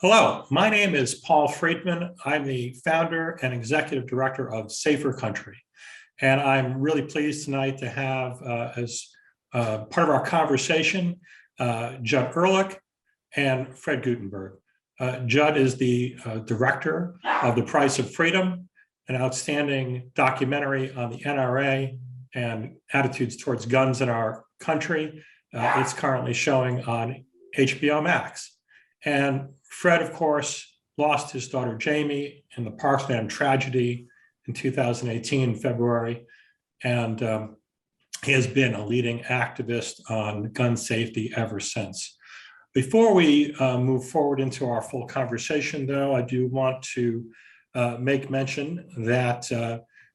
Hello, my name is Paul Friedman. I'm the founder and executive director of Safer Country. And I'm really pleased tonight to have as part of our conversation, Judd Ehrlich and Fred Guttenberg. Judd is the director of The Price of Freedom, an outstanding documentary on the NRA and attitudes towards guns in our country. It's currently showing on HBO Max. And Fred, of course, lost his daughter Jamie in the Parkland tragedy in 2018, February. And he has been a leading activist on gun safety ever since. Before we move forward into our full conversation, though, I do want to make mention that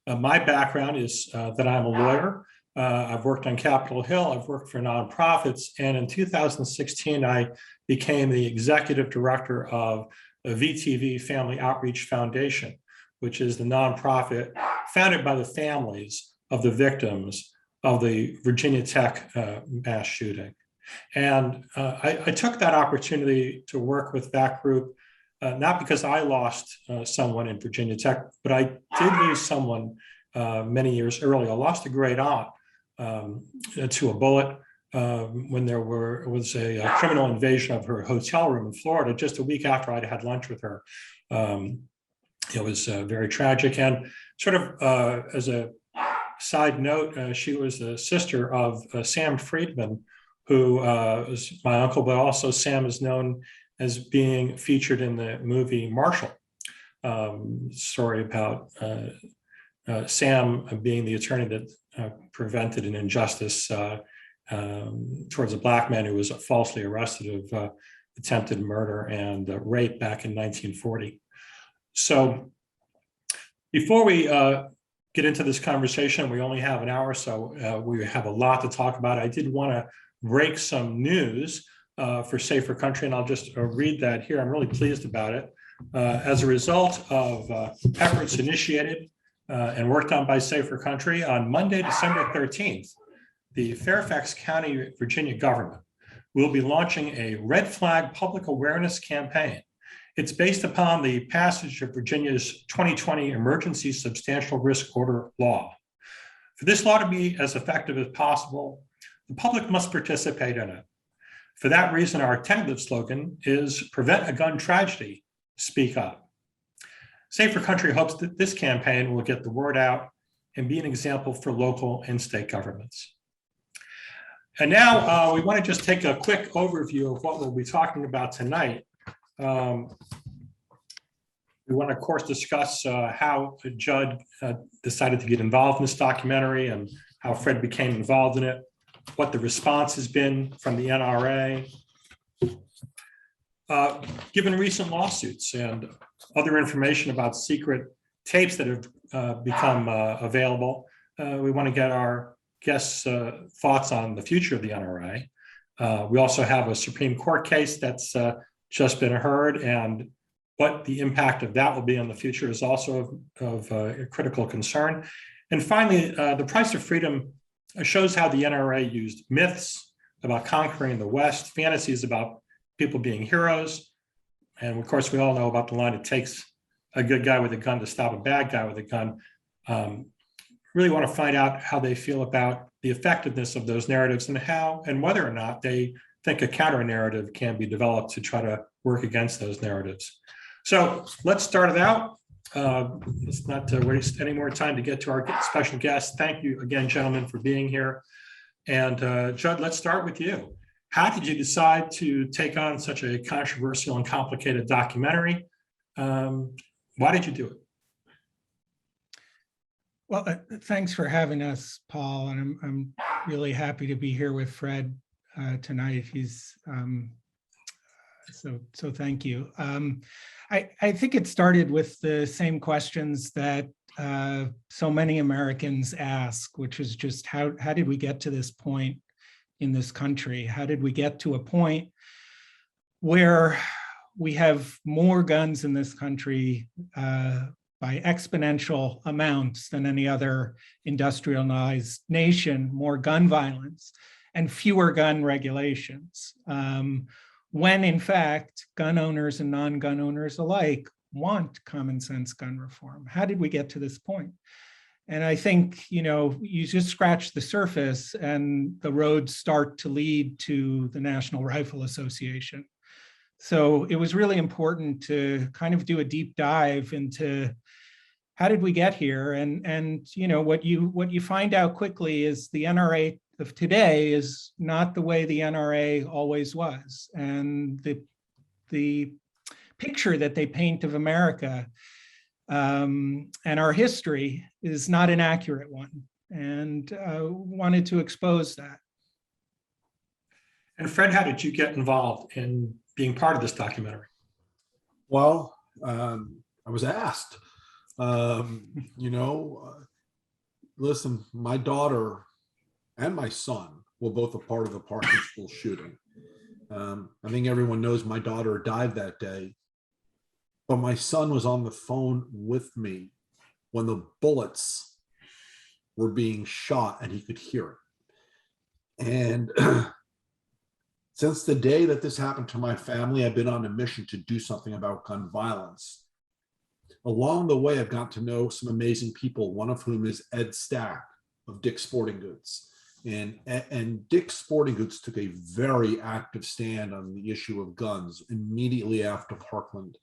my background is that I'm a lawyer. I've worked on Capitol Hill, I've worked for nonprofits, and in 2016, I became the executive director of the VTV Family Outreach Foundation, which is the nonprofit founded by the families of the victims of the Virginia Tech mass shooting. And I took that opportunity to work with that group, not because I lost someone in Virginia Tech, but I did lose someone many years earlier. I lost a great aunt to a bullet when there was a criminal invasion of her hotel room in Florida just a week after I'd had lunch with her. It was very tragic. And sort of as a side note, she was the sister of Sam Friedman, who was my uncle, but also Sam is known as being featured in the movie Marshall, story about Sam being the attorney that prevented an injustice towards a Black man who was falsely arrested of attempted murder and rape back in 1940. So before we get into this conversation, we only have an hour, so we have a lot to talk about. I did want to break some news for Safer Country, and I'll just read that here. I'm really pleased about it. As a result of efforts initiated and worked on by Safer Country, on Monday, December 13th, the Fairfax County, Virginia government will be launching a red flag public awareness campaign. It's based upon the passage of Virginia's 2020 Emergency Substantial Risk Order law. For this law to be as effective as possible, the public must participate in it. For that reason, our tentative slogan is "Prevent a Gun Tragedy, Speak Up." Safer Country hopes that this campaign will get the word out and be an example for local and state governments. And now we want to just take a quick overview of what we'll be talking about tonight. We want to, of course, discuss how Judd decided to get involved in this documentary and how Fred became involved in it, what the response has been from the NRA, given recent lawsuits and other information about secret tapes that have become available. We want to get our guests' thoughts on the future of the NRA. We also have a Supreme Court case that's just been heard, and what the impact of that will be on the future is also of critical concern. And finally, The Price of Freedom shows how the NRA used myths about conquering the West, fantasies about people being heroes. And of course, we all know about the line, "It takes a good guy with a gun to stop a bad guy with a gun." Really want to find out how they feel about the effectiveness of those narratives and how and whether or not they think a counter narrative can be developed to try to work against those narratives. So let's start it out. Let's not waste any more time to get to our special guest. Thank you again, gentlemen, for being here. And Judd, let's start with you. How did you decide to take on such a controversial and complicated documentary? Why did you do it? Well, thanks for having us, Paul, and I'm really happy to be here with Fred tonight. He's so thank you. I think it started with the same questions that so many Americans ask, which is just how did we get to this point in this country? How did we get to a point where we have more guns in this country by exponential amounts than any other industrialized nation, more gun violence, and fewer gun regulations? when in fact, gun owners and non-gun owners alike want common sense gun reform. How did we get to this point? And I think, you just scratch the surface and the roads start to lead to the National Rifle Association. So it was really important to kind of do a deep dive into how did we get here? And what you find out quickly is the NRA of today is not the way the NRA always was. And the picture that they paint of America and our history is not an accurate one, and wanted to expose that. And Fred, how did you get involved in being part of this documentary? Well, I was asked. Listen, my daughter and my son were both a part of the Parkland school shooting. I think everyone knows my daughter died that day, but my son was on the phone with me when the bullets were being shot and he could hear it. And since the day that this happened to my family, I've been on a mission to do something about gun violence. Along the way, I've got to know some amazing people, one of whom is Ed Stack of Dick's Sporting Goods. And Dick's Sporting Goods took a very active stand on the issue of guns immediately after Parkland.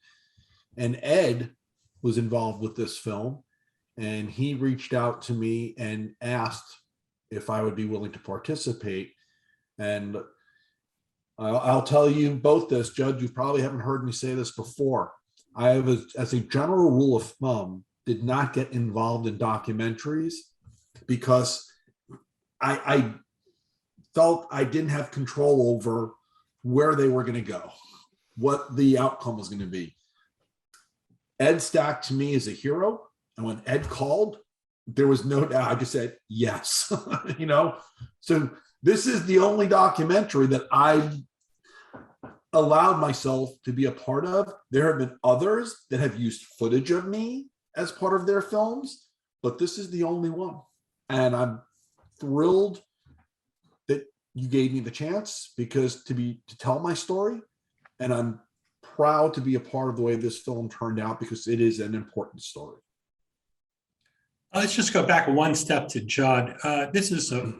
And Ed was involved with this film, and he reached out to me and asked if I would be willing to participate. And I'll tell you both this, Judd, you probably haven't heard me say this before. I have, as a general rule of thumb, did not get involved in documentaries because I felt I didn't have control over where they were going to go, what the outcome was going to be. Ed Stack to me is a hero. And when Ed called, there was no doubt. I just said, yes, So this is the only documentary that I allowed myself to be a part of. There have been others that have used footage of me as part of their films, but this is the only one. And I'm thrilled that you gave me the chance because to tell my story, and I'm proud to be a part of the way this film turned out because it is an important story. Let's just go back one step to Judd. This is a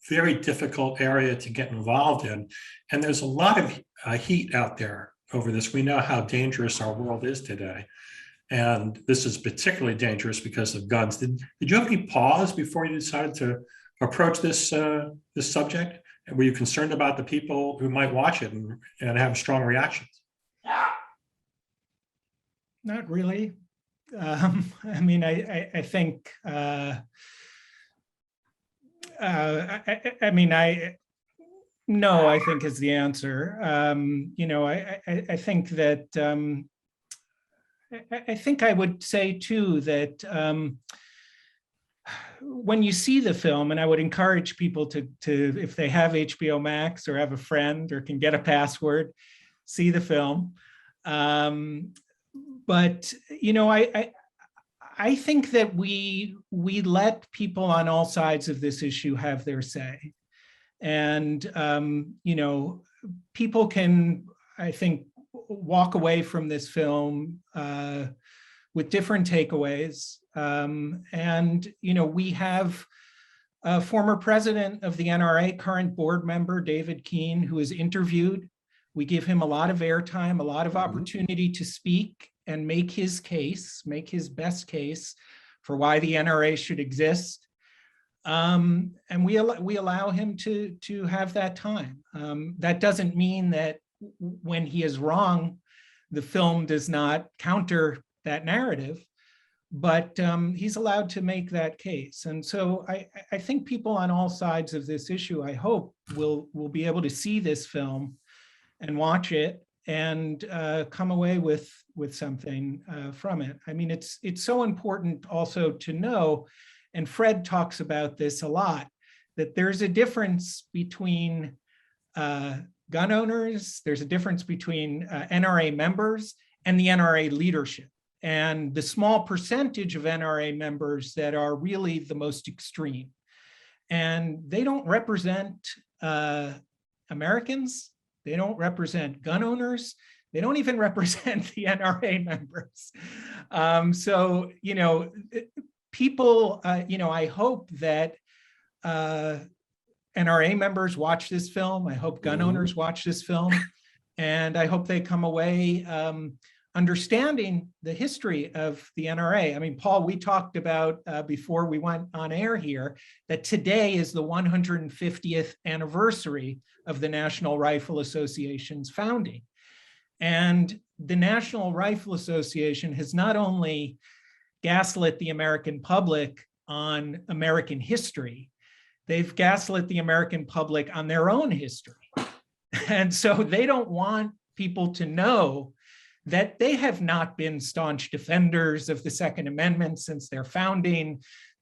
very difficult area to get involved in, and there's a lot of heat out there over this. We know how dangerous our world is today, and this is particularly dangerous because of guns. Did you have any pause before you decided to approach this subject? Were you concerned about the people who might watch it and have strong reactions? Not really. I think. No, I think is the answer. I think that. I think I would say too that when you see the film, and I would encourage people to if they have HBO Max or have a friend or can get a password, see the film. But I think that we let people on all sides of this issue have their say, and people can, I think, walk away from this film with different takeaways. And we have a former president of the NRA, current board member David Keene, who is interviewed. We give him a lot of airtime, a lot of opportunity to speak and make his case, make his best case for why the NRA should exist. And we allow him to have that time. That doesn't mean that when he is wrong, the film does not counter that narrative, but he's allowed to make that case. And so I think people on all sides of this issue, I hope, will be able to see this film and watch it and come away with something from it. I mean, it's so important also to know, and Fred talks about this a lot, that there's a difference between gun owners, there's a difference between NRA members and the NRA leadership, and the small percentage of NRA members that are really the most extreme. And they don't represent Americans. They don't represent gun owners. They don't even represent the NRA members. So, you know, people, you know, I hope that NRA members watch this film. I hope gun owners watch this film. And I hope they come away understanding the history of the NRA. I mean, Paul, we talked about before we went on air here that today is the 150th anniversary of the National Rifle Association's founding. And the National Rifle Association has not only gaslit the American public on American history, they've gaslit the American public on their own history. And so they don't want people to know that they have not been staunch defenders of the Second Amendment since their founding,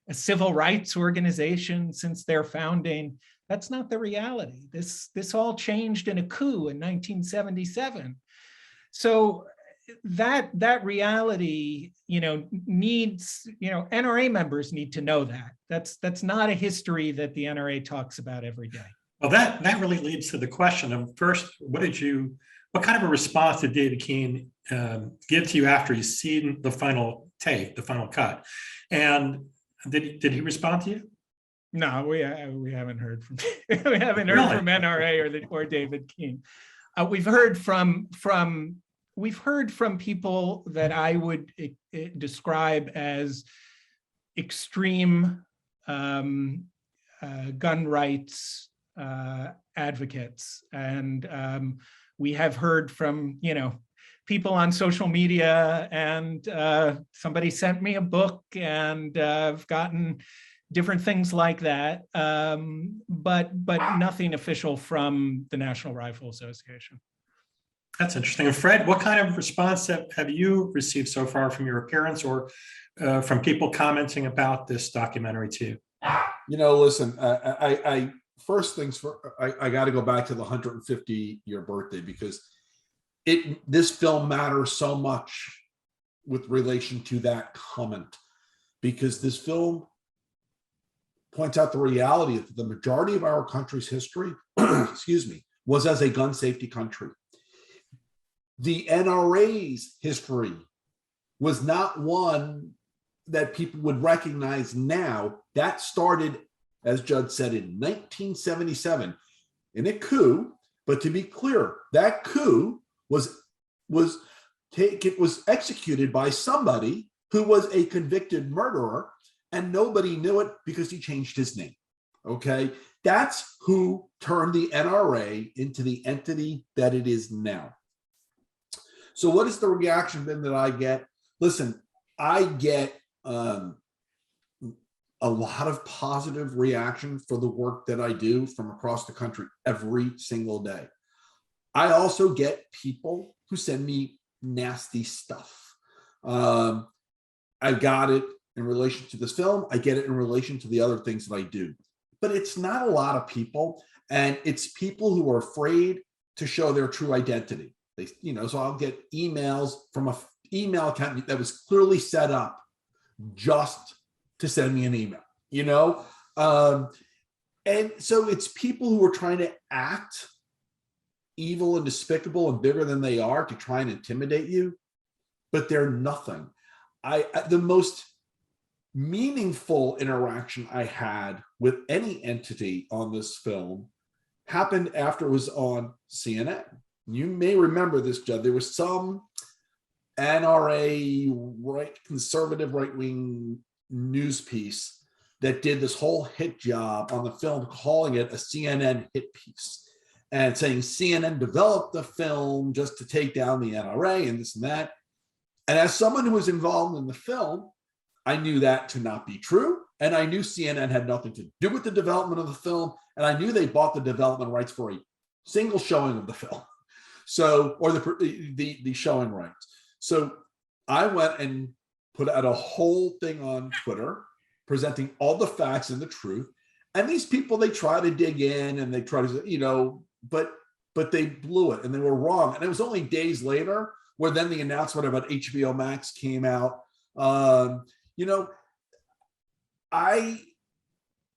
a civil rights organization since their founding. That's not the reality. This all changed in a coup in 1977. So that reality, you know, needs, you know, NRA members need to know that. That's not a history that the NRA talks about every day. Well, that really leads to the question of first, what kind of a response did David Keene give to you after he's seen the final tape, the final cut? And did he respond to you? No, we haven't heard from we haven't heard from NRA or David Keene. We've heard from people that I would describe as extreme gun rights advocates, and we have heard from, you know, people on social media, and somebody sent me a book, and I've gotten different things like that, but nothing official from the National Rifle Association. That's interesting. And Fred, what kind of response have you received so far from your appearance, or from people commenting about this documentary too? You know, listen, I first things first, I got to go back to the 150-year birthday, because this film matters so much with relation to that comment, because this film points out the reality that the majority of our country's history, excuse me, was as a gun safety country. The NRA's history was not one that people would recognize now. That started, as Judd said, in 1977 in a coup. But to be clear, that coup was executed by somebody who was a convicted murderer, and nobody knew it because he changed his name. Okay, that's who turned the NRA into the entity that it is now. So what is the reaction then that I get? Listen, I get a lot of positive reaction for the work that I do from across the country every single day. I also get people who send me nasty stuff. I got it in relation to this film. I get it in relation to the other things that I do. But it's not a lot of people, and it's people who are afraid to show their true identity. They, you know, so I'll get emails from an email account that was clearly set up just to send me an email, you know? And so it's people who are trying to act evil and despicable and bigger than they are to try and intimidate you, but they're nothing. The most meaningful interaction I had with any entity on this film happened after it was on CNN. You may remember this, Judd. There was some NRA conservative right-wing news piece that did this whole hit job on the film, calling it a CNN hit piece and saying CNN developed the film just to take down the NRA and this and that. And as someone who was involved in the film, I knew that to not be true. And I knew CNN had nothing to do with the development of the film. And I knew they bought the development rights for a single showing of the film. So, or the showing rights. So I went and put out a whole thing on Twitter, presenting all the facts and the truth. And these people, they try to dig in and they try to, you know, but they blew it and they were wrong. And it was only days later where then the announcement about HBO Max came out. You know,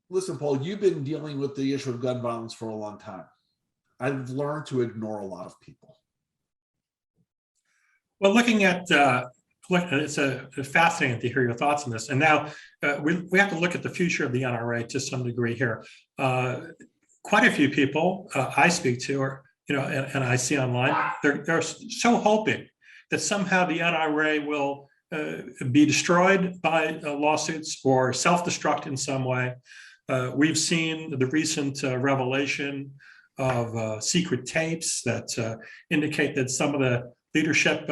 listen, Paul, you've been dealing with the issue of gun violence for a long time. I've learned to ignore a lot of people. Well, looking at, it's fascinating to hear your thoughts on this. And now we have to look at the future of the NRA to some degree here. Quite a few people I speak to, or and I see online, they're so hoping that somehow the NRA will be destroyed by lawsuits or self-destruct in some way. We've seen the recent revelation of secret tapes that indicate that some of the leadership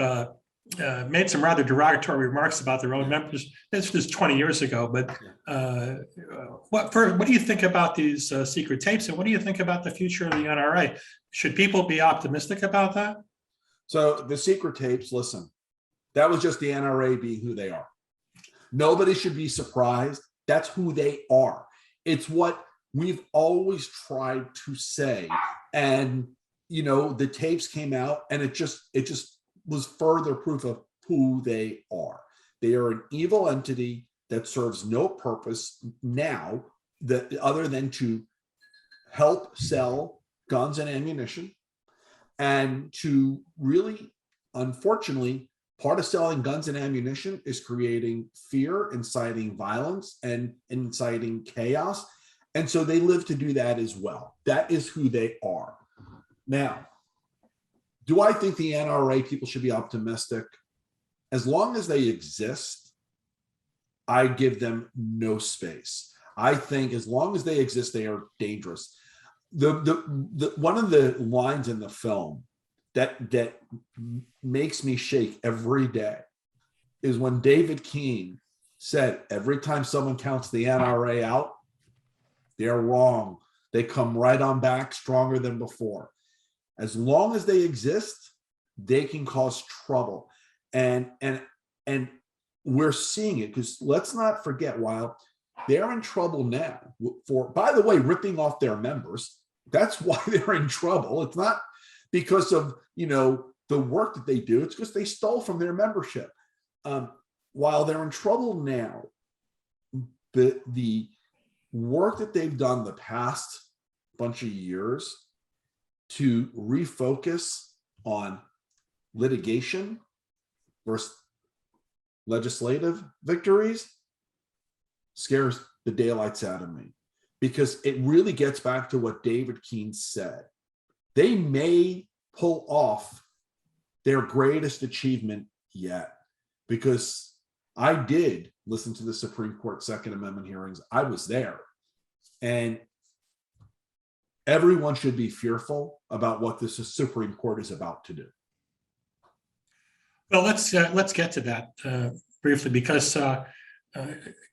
made some rather derogatory remarks about their own members. This was 20 years ago, but what do you think about these secret tapes, and what do you think about the future of the NRA? Should people be optimistic about that? So the secret tapes, listen, that was just the NRA being who they are. Nobody should be surprised. That's who they are. It's what we've always tried to say. And, the tapes came out, and it just was further proof of who they are. They are an evil entity that serves no purpose now other than to help sell guns and ammunition, and to really, unfortunately, part of selling guns and ammunition is creating fear, inciting violence, and inciting chaos. And so they live to do that as well. That is who they are. Now, do I think the NRA people should be optimistic? As long as they exist, I give them no space. I think as long as they exist, they are dangerous. The one of the lines in the film that makes me shake every day is when David Keene said, every time someone counts the NRA out, they're wrong. They come right on back stronger than before. As long as they exist, they can cause trouble. And we're seeing it, because let's not forget, while they're in trouble now for, by the way, ripping off their members, that's why they're in trouble. It's not because of, the work that they do. It's because they stole from their membership. While they're in trouble now, the work that they've done the past bunch of years to refocus on litigation versus legislative victories scares the daylights out of me, because it really gets back to what David Keene said. They may pull off their greatest achievement yet, because I did listen to the Supreme Court Second Amendment hearings. I was there, and everyone should be fearful about what this Supreme Court is about to do. Well, let's get to that briefly, because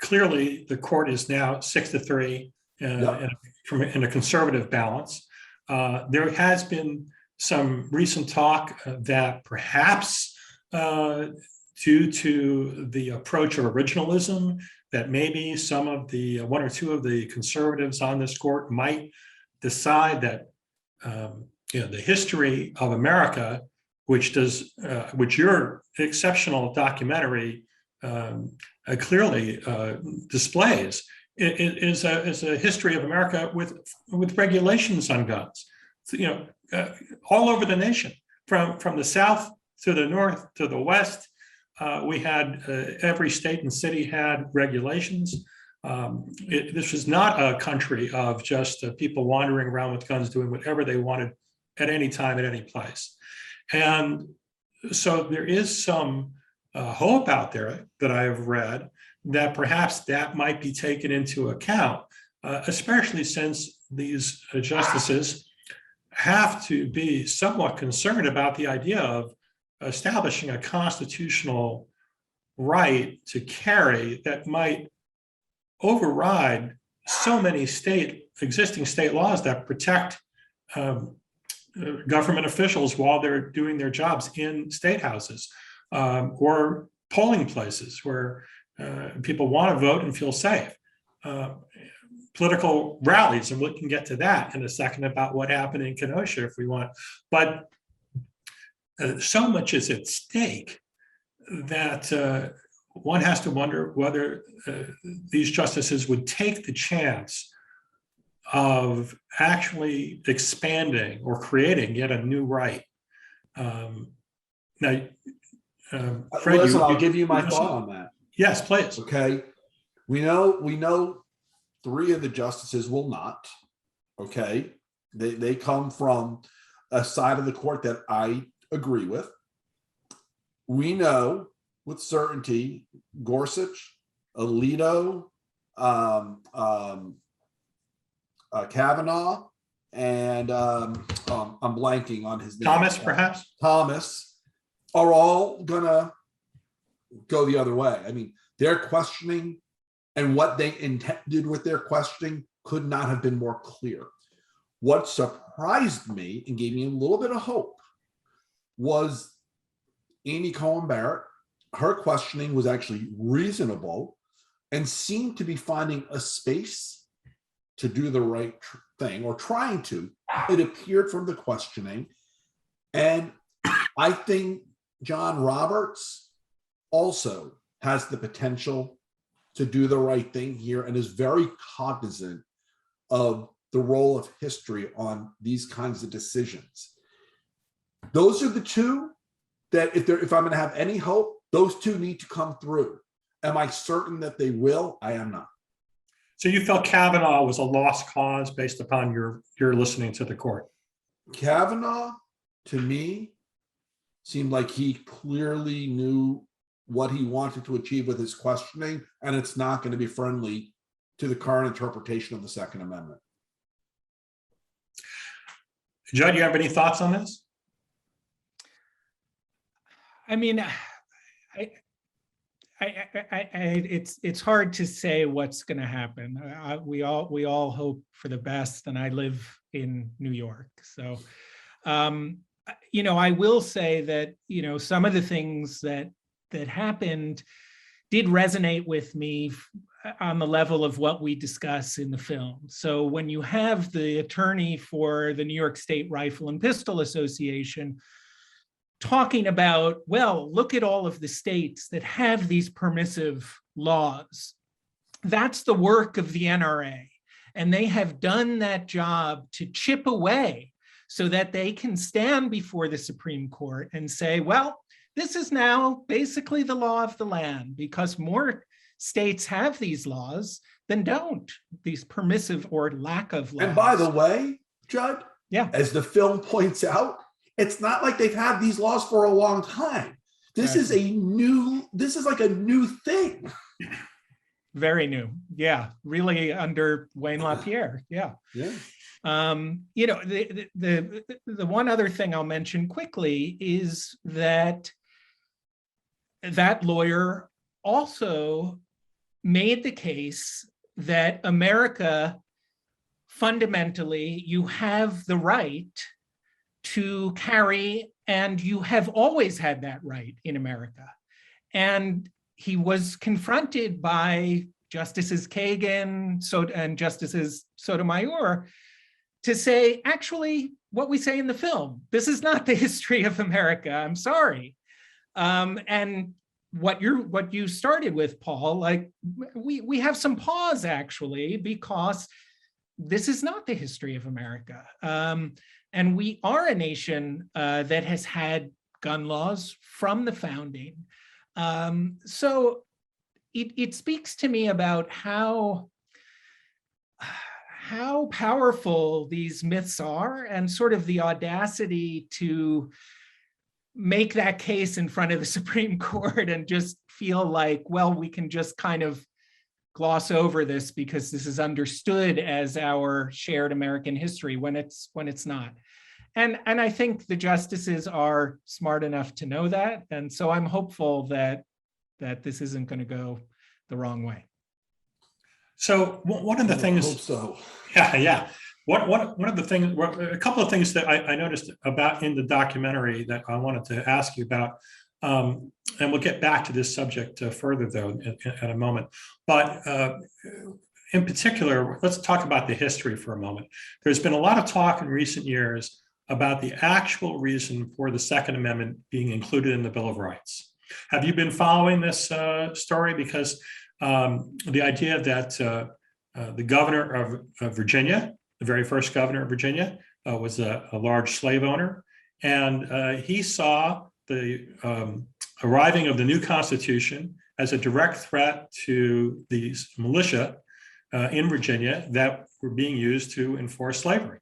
clearly the court is now 6-3 in a conservative balance. There has been some recent talk that perhaps due to the approach of originalism, that maybe some of the one or two of the conservatives on this court might decide that the history of America, which your exceptional documentary clearly displays, is a history of America with regulations on guns. All over the nation, from the South to the North to the West, we had every state and city had regulations. This was not a country of just people wandering around with guns doing whatever they wanted at any time, at any place. And so there is some hope out there that I have read that perhaps that might be taken into account, especially since these justices have to be somewhat concerned about the idea of establishing a constitutional right to carry that might override so many existing state laws that protect government officials while they're doing their jobs in state houses or polling places where people want to vote and feel safe. Political rallies, and we can get to that in a second about what happened in Kenosha if we want. But so much is at stake that one has to wonder whether these justices would take the chance of actually expanding or creating yet a new right. Now, Fred, Listen, I'll give you my thought on that. Yes, please. Okay. We know 3 of the justices will not. Okay. They come from a side of the court that I agree with. We know with certainty Gorsuch, Alito, Kavanaugh, and I'm blanking on his name. Thomas, perhaps? Thomas are all gonna go the other way. I mean, their questioning and what they intended with their questioning could not have been more clear. What surprised me and gave me a little bit of hope was Amy Coney Barrett. Her questioning was actually reasonable and seemed to be finding a space to do the right thing, or trying to. It appeared from the questioning. And I think John Roberts also has the potential to do the right thing here and is very cognizant of the role of history on these kinds of decisions. Those are the 2 that if I'm going to have any hope, those 2 need to come through. Am I certain that they will? I am not. So you felt Kavanaugh was a lost cause based upon your listening to the court? Kavanaugh, to me, seemed like he clearly knew what he wanted to achieve with his questioning, and it's not going to be friendly to the current interpretation of the Second Amendment. Judd, you have any thoughts on this? I mean, it's hard to say what's going to happen. We all hope for the best, and I live in New York, so I will say that some of the things that happened did resonate with me on the level of what we discuss in the film. So when you have the attorney for the New York State Rifle and Pistol Association talking about, well, look at all of the states that have these permissive laws. That's the work of the NRA. And they have done that job to chip away so that they can stand before the Supreme Court and say, well, this is now basically the law of the land, because more states have these laws than don't, these permissive or lack of laws. And by the way, Judd, yeah, as the film points out, it's not like they've had these laws for a long time. This is like a new thing. Very new. Yeah, really under Wayne LaPierre. Yeah. Yeah. The one other thing I'll mention quickly is that lawyer also made the case that America, fundamentally, you have the right to carry, and you have always had that right in America. And he was confronted by Justices Kagan and Justices Sotomayor to say, actually, what we say in the film, this is not the history of America, I'm sorry. And what you started with, Paul, like we have some pause actually, because this is not the history of America. And we are a nation that has had gun laws from the founding. So it speaks to me about how powerful these myths are, and sort of the audacity to make that case in front of the Supreme Court and just feel like, well, we can just kind of gloss over this because this is understood as our shared American history when it's not. And I think the justices are smart enough to know that. And so I'm hopeful that this isn't going to go the wrong way. So one of the things, hope so. Yeah. One of the things, a couple of things that I noticed about in the documentary that I wanted to ask you about, and we'll get back to this subject further though in a moment. But in particular, let's talk about the history for a moment. There's been a lot of talk in recent years about the actual reason for the Second Amendment being included in the Bill of Rights. Have you been following this story? Because the idea that the governor of Virginia, the very first governor of Virginia, was a large slave owner. And he saw the arriving of the new Constitution as a direct threat to these militia in Virginia that were being used to enforce slavery.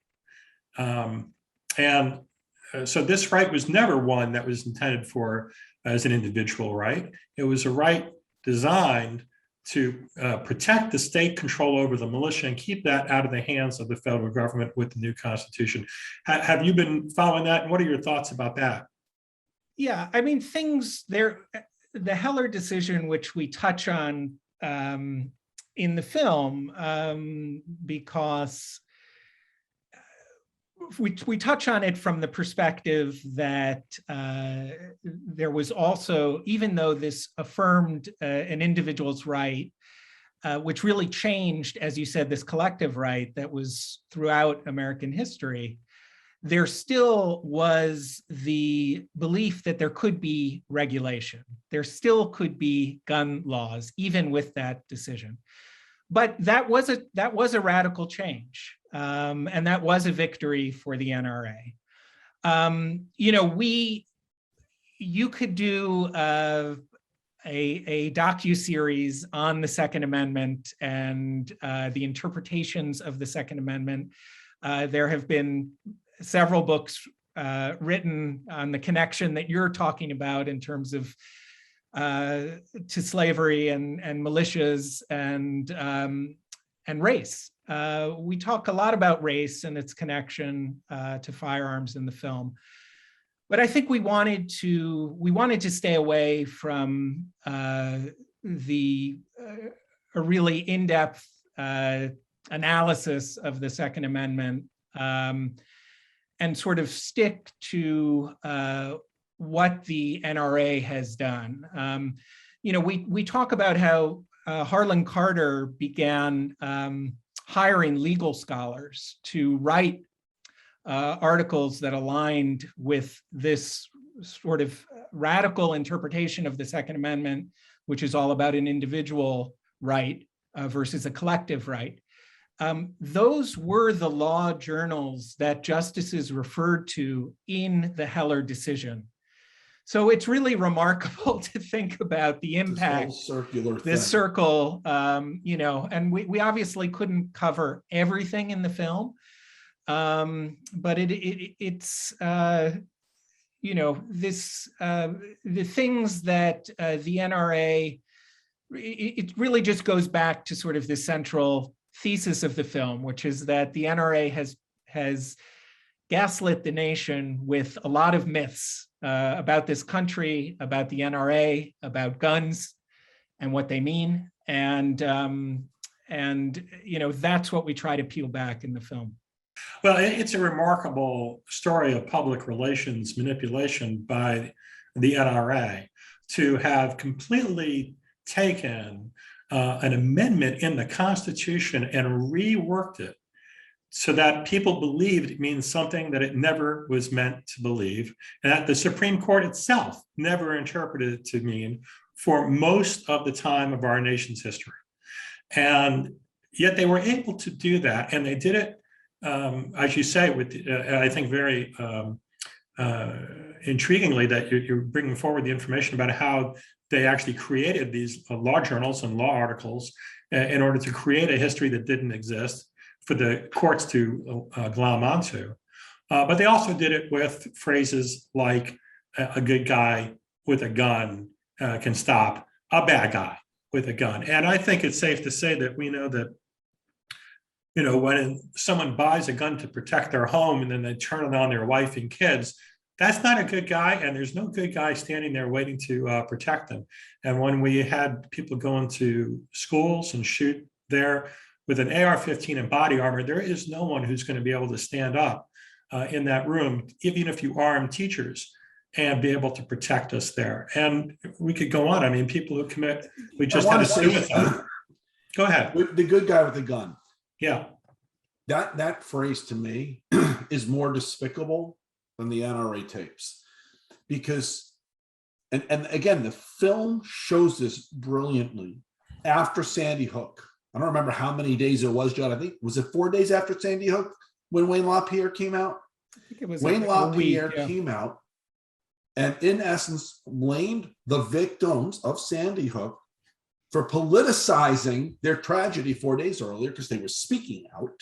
So this right was never one that was intended for as an individual right. It was a right designed to protect the state control over the militia and keep that out of the hands of the federal government with the new Constitution. Have you been following that? And what are your thoughts about that? Yeah, I mean, things there, the Heller decision, which we touch on in the film, because we touch on it from the perspective that there was also, even though this affirmed an individual's right, which really changed, as you said, this collective right that was throughout American history, there still was the belief that there could be regulation. There still could be gun laws, even with that decision. But that was a radical change. And that was a victory for the NRA. You could do a docuseries on the Second Amendment and the interpretations of the Second Amendment. There have been several books written on the connection that you're talking about in terms of to slavery and militias and race. We talk a lot about race and its connection to firearms in the film, but I think we wanted to stay away from a really in-depth analysis of the Second Amendment and sort of stick to what the NRA has done. We talk about how Harlan Carter began hiring legal scholars to write articles that aligned with this sort of radical interpretation of the Second Amendment, which is all about an individual right versus a collective right. Those were the law journals that justices referred to in the Heller decision. So it's really remarkable to think about the impact, this circle, and we obviously couldn't cover everything in the film, but it's the things that the NRA, it really just goes back to sort of the central thesis of the film, which is that the NRA has gaslit the nation with a lot of myths about this country, about the NRA, about guns and what they mean. And that's what we try to peel back in the film. Well, it's a remarkable story of public relations manipulation by the NRA to have completely taken an amendment in the Constitution and reworked it so that people believed it means something that it never was meant to believe, and that the Supreme Court itself never interpreted it to mean for most of the time of our nation's history. And yet they were able to do that, and they did it, as you say, with I think very intriguingly that you're bringing forward the information about how they actually created these law journals and law articles in order to create a history that didn't exist for the courts to glom onto. But they also did it with phrases like a good guy with a gun can stop a bad guy with a gun. And I think it's safe to say that we know that, when someone buys a gun to protect their home and then they turn it on their wife and kids, that's not a good guy, and there's no good guy standing there waiting to protect them. And when we had people go into schools and shoot there with an AR-15 and body armor, there is no one who's going to be able to stand up in that room, even if you arm teachers, and be able to protect us there. And we could go on. I mean, people who commit, we just had a suicide. Go ahead. The good guy with the gun. Yeah. That phrase to me is more despicable than the NRA tapes, because, and again, the film shows this brilliantly. After Sandy Hook, I don't remember how many days it was, Judd. I think, was it 4 days after Sandy Hook when Wayne LaPierre came out? I think it was Wayne a week, LaPierre yeah. came out and in essence blamed the victims of Sandy Hook for politicizing their tragedy 4 days earlier because they were speaking out,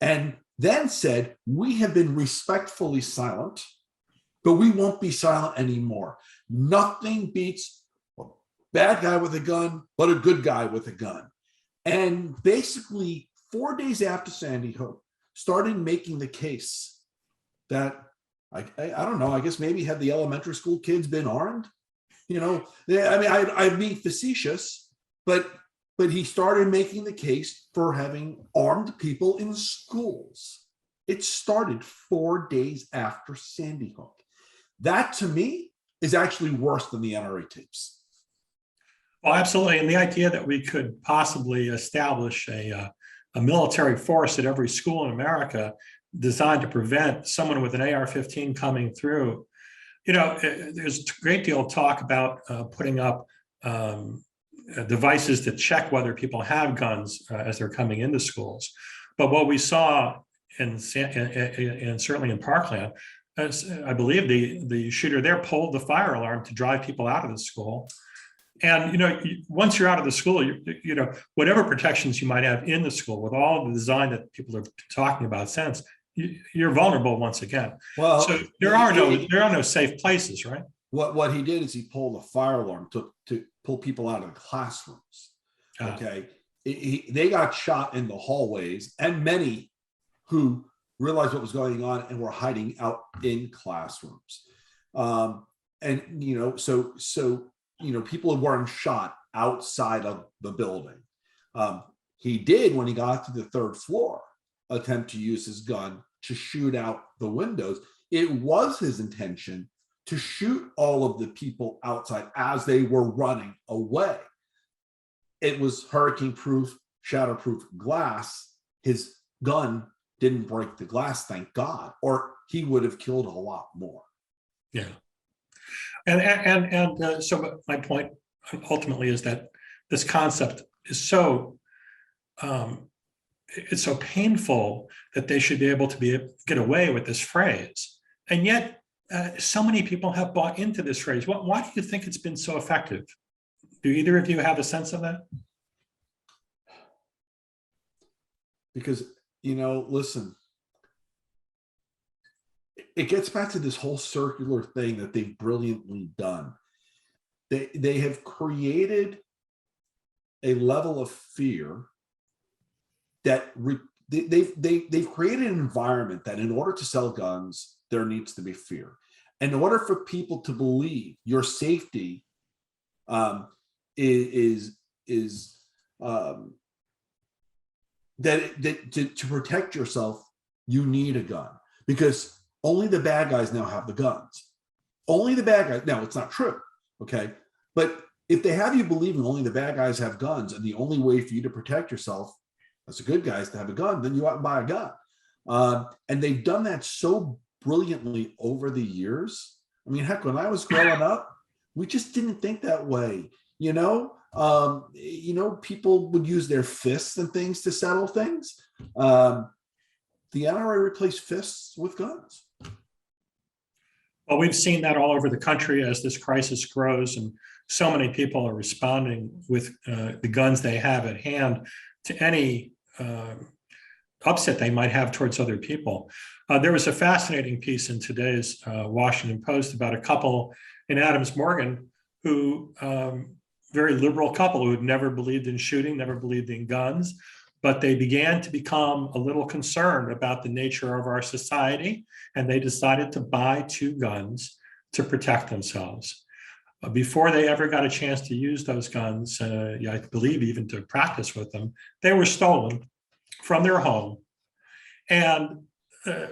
and then said, we have been respectfully silent, but we won't be silent anymore. Nothing beats a bad guy with a gun, but a good guy with a gun. And basically 4 days after Sandy Hook, started making the case that, I don't know, I guess maybe had the elementary school kids been armed, I mean, I'm being facetious, but he started making the case for having armed people in schools. It started 4 days after Sandy Hook. That to me is actually worse than the NRA tapes. Well, absolutely. And the idea that we could possibly establish a military force at every school in America designed to prevent someone with an AR-15 coming through. There's a great deal of talk about putting up devices to check whether people have guns as they're coming into schools. But what we saw and certainly in Parkland, I believe the shooter there pulled the fire alarm to drive people out of the school. And once you're out of the school, whatever protections you might have in the school, with all the design that people have been talking about since, you're vulnerable once again. Well, so there are no safe places, right? What he did is he pulled a fire alarm to pull people out of the classrooms. Okay, they got shot in the hallways, and many who realized what was going on and were hiding out in classrooms. People weren't shot outside of the building. He did, when he got to the third floor, attempt to use his gun to shoot out the windows. It was his intention to shoot all of the people outside as they were running away. It was hurricane-proof, shatterproof glass. His gun didn't break the glass, thank God, or he would have killed a lot more. Yeah. And so my point ultimately is that this concept is so it's so painful that they should be able to get away with this phrase, and yet so many people have bought into this phrase. Why do you think it's been so effective? Do either of you have a sense of that? Because listen, it gets back to this whole circular thing that they've brilliantly done. They have created a level of fear that they've created an environment that in order to sell guns, there needs to be fear. And in order for people to believe your safety is to protect yourself, you need a gun, because only the bad guys now have the guns. Only the bad guys. Now, it's not true, okay? But if they have you believing only the bad guys have guns, and the only way for you to protect yourself as a good guy is to have a gun, then you out and buy a gun. And they've done that so brilliantly over the years. I mean, heck, when I was growing up, we just didn't think that way. People would use their fists and things to settle things. The NRA replaced fists with guns. Well, we've seen that all over the country as this crisis grows, and so many people are responding with the guns they have at hand to any upset they might have towards other people. There was a fascinating piece in today's Washington Post about a couple in Adams Morgan who, very liberal couple who had never believed in shooting, never believed in guns, but they began to become a little concerned about the nature of our society, and they decided to buy 2 guns to protect themselves. Before they ever got a chance to use those guns, I believe even to practice with them, they were stolen from their home. And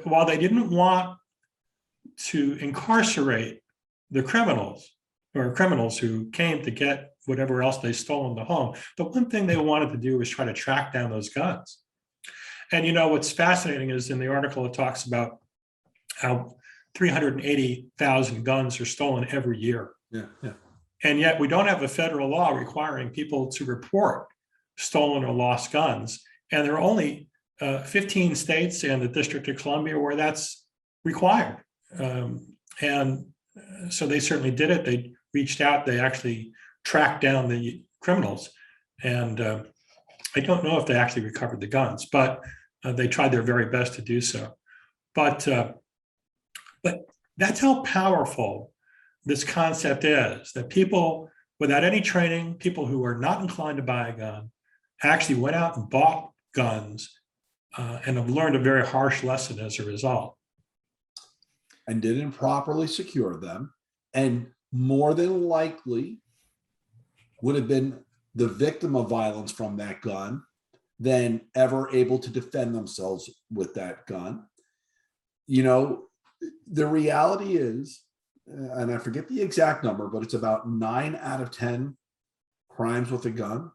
while they didn't want to incarcerate the criminals who came to get whatever else they stole in the home, the one thing they wanted to do was try to track down those guns. And what's fascinating is in the article, it talks about how 380,000 guns are stolen every year. Yeah. And yet we don't have a federal law requiring people to report stolen or lost guns. And there are only 15 states and the District of Columbia where that's required. And so they certainly did it. They reached out, they actually tracked down the criminals. And I don't know if they actually recovered the guns, but they tried their very best to do so. But that's how powerful this concept is, that people without any training, people who are not inclined to buy a gun, actually went out and bought guns and have learned a very harsh lesson as a result. And didn't properly secure them, and more than likely would have been the victim of violence from that gun than ever able to defend themselves with that gun. You know, the reality is, and I forget the exact number, but it's about 9 out of 10 crimes with a gun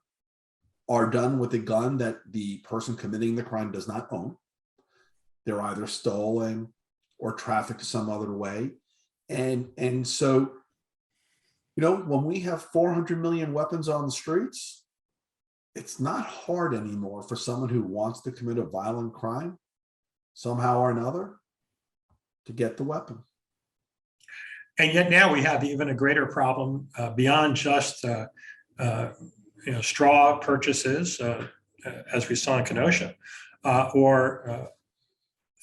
are done with a gun that the person committing the crime does not own. They're either stolen or trafficked some other way. And so, you know, when we have 400 million weapons on the streets, it's not hard anymore for someone who wants to commit a violent crime somehow or another to get the weapon. And yet now we have even a greater problem beyond just straw purchases, as we saw in Kenosha, or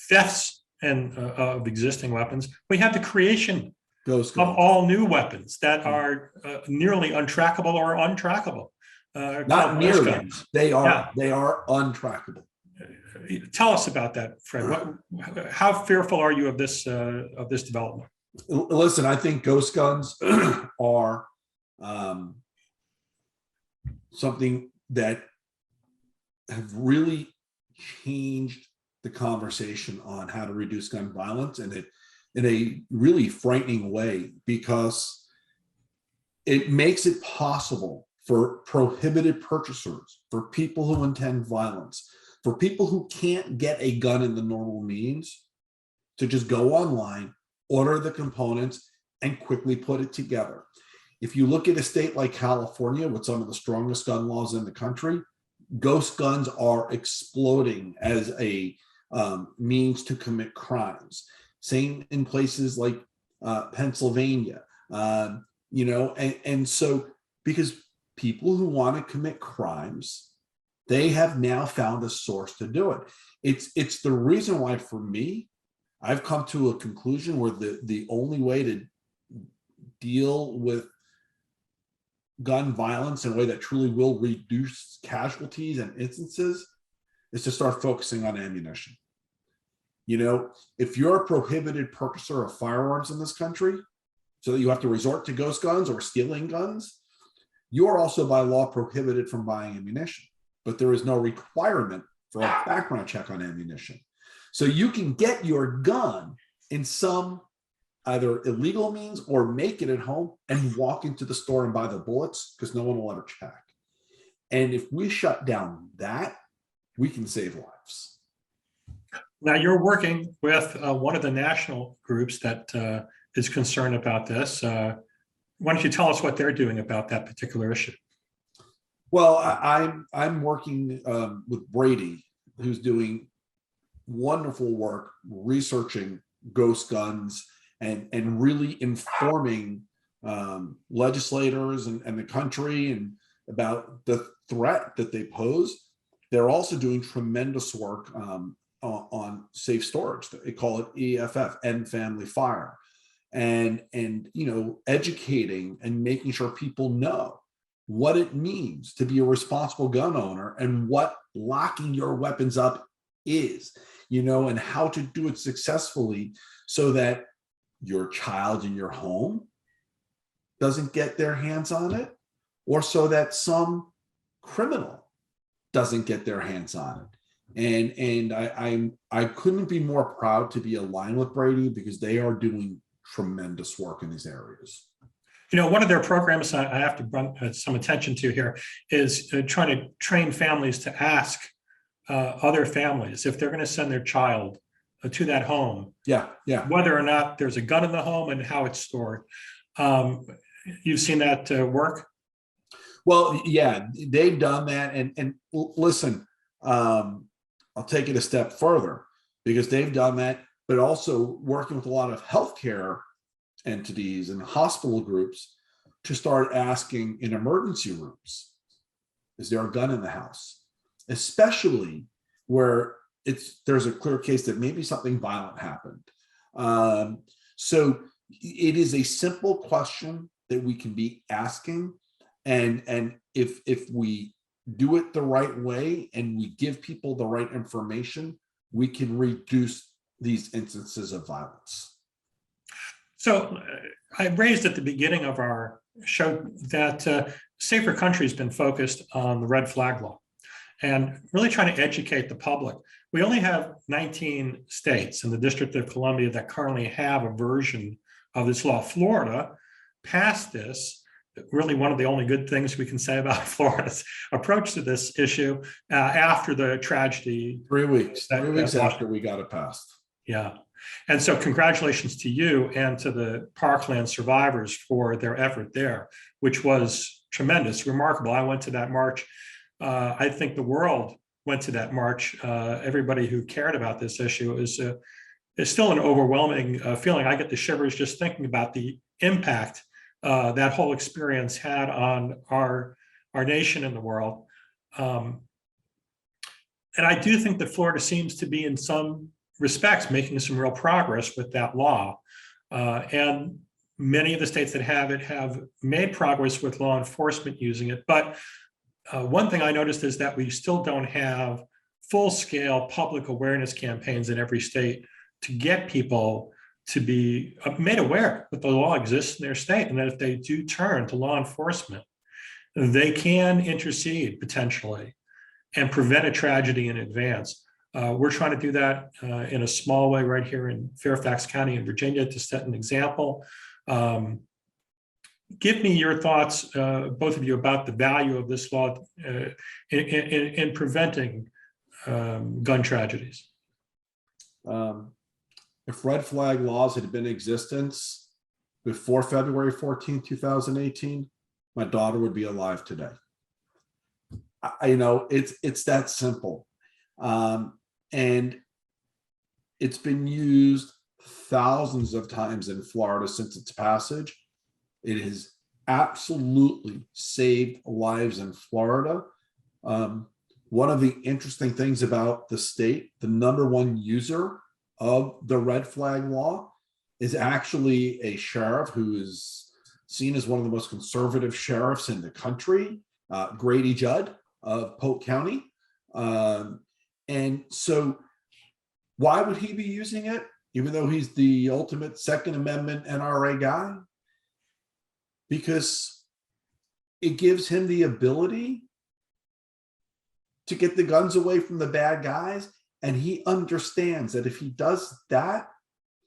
thefts of existing weapons. We have the creation of all new weapons that are nearly untrackable or untrackable. Not nearly. They are untrackable. Tell us about that, Fred. How fearful are you of this development? Listen, I think ghost guns are something that have really changed the conversation on how to reduce gun violence, and in a really frightening way, because it makes it possible for prohibited purchasers, for people who intend violence, for people who can't get a gun in the normal means, to just go online, order the components, and quickly put it together. If you look at a state like California with some of the strongest gun laws in the country, ghost guns are exploding as a means to commit crimes. Same in places like Pennsylvania, and so because people who want to commit crimes, they have now found a source to do it. It's the reason why, for me, I've come to a conclusion where the only way to deal with gun violence in a way that truly will reduce casualties and instances is to start focusing on ammunition. You know, if you're a prohibited purchaser of firearms in this country, so that you have to resort to ghost guns or stealing guns, you are also by law prohibited from buying ammunition. But there is no requirement for a background check on ammunition. So you can get your gun in some either illegal means or make it at home and walk into the store and buy the bullets because no one will ever check. And if we shut down that, we can save lives. Now you're working with one of the national groups that is concerned about this. Why don't you tell us what they're doing about that particular issue? Well, I'm working with Brady, who's doing wonderful work researching ghost guns and really informing legislators and the country and about the threat that they pose. They're also doing tremendous work on safe storage. They call it EFF, End Family Fire, and educating and making sure people know what it means to be a responsible gun owner and what locking your weapons up is, and how to do it successfully so that your child in your home doesn't get their hands on it, or so that some criminal doesn't get their hands on it. And I couldn't be more proud to be aligned with Brady, because they are doing tremendous work in these areas. One of their programs I have to bring some attention to here is trying to train families to ask other families if they're going to send their child to that home, whether or not there's a gun in the home and how it's stored. You've seen that work? Well, yeah, they've done that. And listen, I'll take it a step further because they've done that, but also working with a lot of healthcare entities and hospital groups to start asking in emergency rooms, is there a gun in the house? Especially where there's a clear case that maybe something violent happened. So it is a simple question that we can be asking. And if we do it the right way and we give people the right information, we can reduce these instances of violence. So I raised at the beginning of our show that Safer Country has been focused on the red flag law and really trying to educate the public. We only have 19 states in the District of Columbia that currently have a version of this law. Florida passed this. Really, one of the only good things we can say about Florida's approach to this issue after the tragedy. 3 weeks after we got it passed. Yeah. And so congratulations to you and to the Parkland survivors for their effort there, which was tremendous, remarkable. I went to that march. I think the world went to that march. Everybody who cared about this issue is still an overwhelming feeling. I get the shivers just thinking about the impact that whole experience had on our nation and the world. And I do think that Florida seems to be in some respects making some real progress with that law. And many of the states that have it have made progress with law enforcement using it. But one thing I noticed is that we still don't have full-scale public awareness campaigns in every state to get people to be made aware that the law exists in their state, and that if they do turn to law enforcement, they can intercede potentially and prevent a tragedy in advance. We're trying to do that in a small way right here in Fairfax County in Virginia to set an example. Give me your thoughts, both of you, about the value of this law in preventing gun tragedies. If red flag laws had been in existence before February 14, 2018, my daughter would be alive today. It's that simple. And it's been used thousands of times in Florida since its passage. It has absolutely saved lives in Florida. One of the interesting things about the state, the #1 user of the red flag law is actually a sheriff who is seen as one of the most conservative sheriffs in the country, Judd of Polk County. And so why would he be using it, even though he's the ultimate Second Amendment NRA guy? Because it gives him the ability to get the guns away from the bad guys. And he understands that if he does that,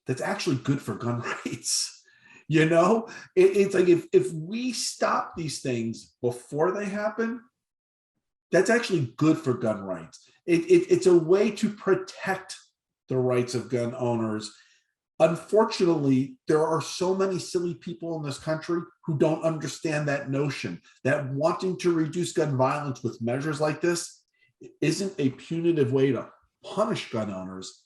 that's actually good for gun rights. It's like if we stop these things before they happen, that's actually good for gun rights. It's a way to protect the rights of gun owners. Unfortunately, there are so many silly people in this country who don't understand that notion, that wanting to reduce gun violence with measures like this isn't a punitive way to punish gun owners.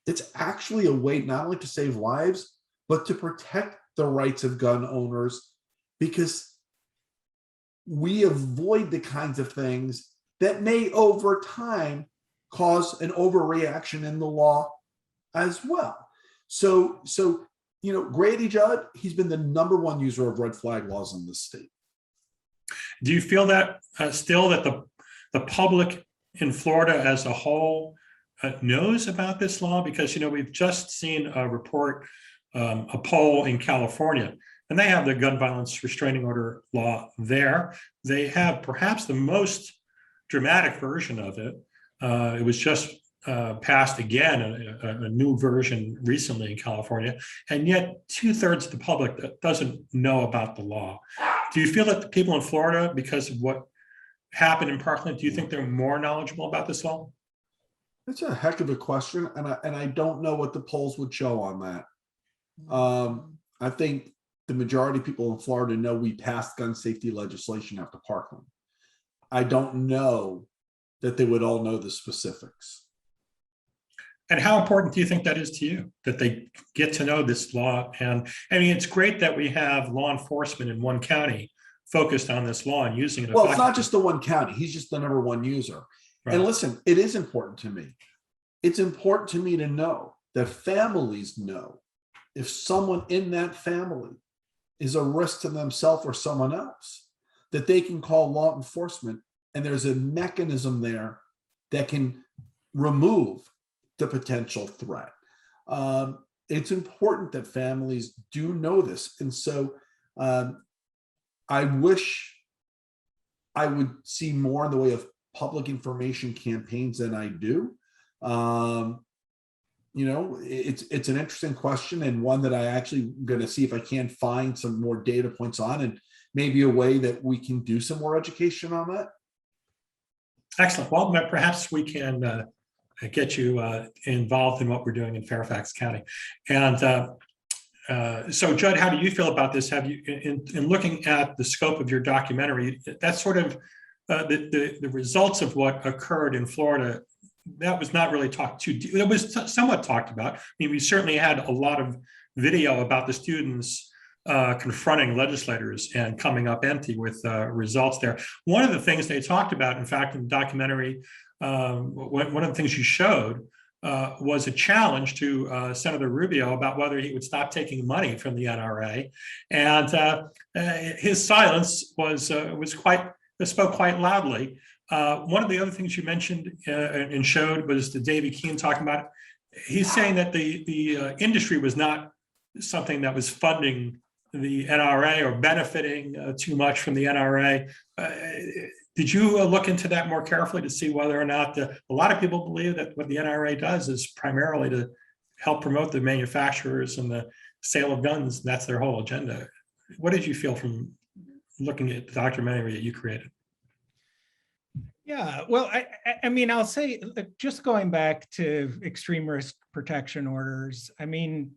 It's actually a way not only to save lives, but to protect the rights of gun owners, because we avoid the kinds of things that may over time cause an overreaction in the law as well. So Grady Judd, he's been the #1 user of red flag laws in this state. Do you feel that still that the public in Florida as a whole knows about this law? Because we've just seen a report, a poll in California, and they have the gun violence restraining order law there. They have perhaps the most dramatic version of it. It was just passed again, a new version recently in California, and yet 2/3 of the public that doesn't know about the law. Do you feel that the people in Florida, because of what happened in Parkland, do you think they're more knowledgeable about this law? That's a heck of a question, and I don't know what the polls would show on that. I think the majority of people in Florida know we passed gun safety legislation after Parkland. I don't know that they would all know the specifics. And how important do you think that is to you, that they get to know this law? And I mean, it's great that we have law enforcement in one county focused on this law and using it. Well, it's not just the one county. He's just the number one user. Right. And listen, it is important to me. It's important to me to know that families know if someone in that family is a risk to themselves or someone else, that they can call law enforcement, and there's a mechanism there that can remove the potential threat. It's important that families do know this. And so I wish I would see more in the way of public information campaigns than I do. You know, it's an interesting question, and one that I actually going to see if I can find some more data points on, and maybe a way that we can do some more education on that. Excellent. Well, perhaps we can get you involved in what we're doing in Fairfax County. And so, Judd, how do you feel about this? Have you, in looking at the scope of your documentary, that's sort of the results of what occurred in Florida, that was not really talked to. It was somewhat talked about. I mean, we certainly had a lot of video about the students confronting legislators and coming up empty with results there. One of the things they talked about, in fact, in the documentary, one of the things you showed was a challenge to Senator Rubio about whether he would stop taking money from the NRA, and his silence spoke quite loudly. One of the other things you mentioned and showed was the Davy Keene talking about it. He's saying that the industry was not something that was funding the NRA or benefiting too much from the NRA. Did you look into that more carefully to see whether or not a lot of people believe that what the NRA does is primarily to help promote the manufacturers and the sale of guns? That's their whole agenda. What did you feel from looking at the documentary that you created? Yeah, well, I mean, I'll say, just going back to extreme risk protection orders, I mean,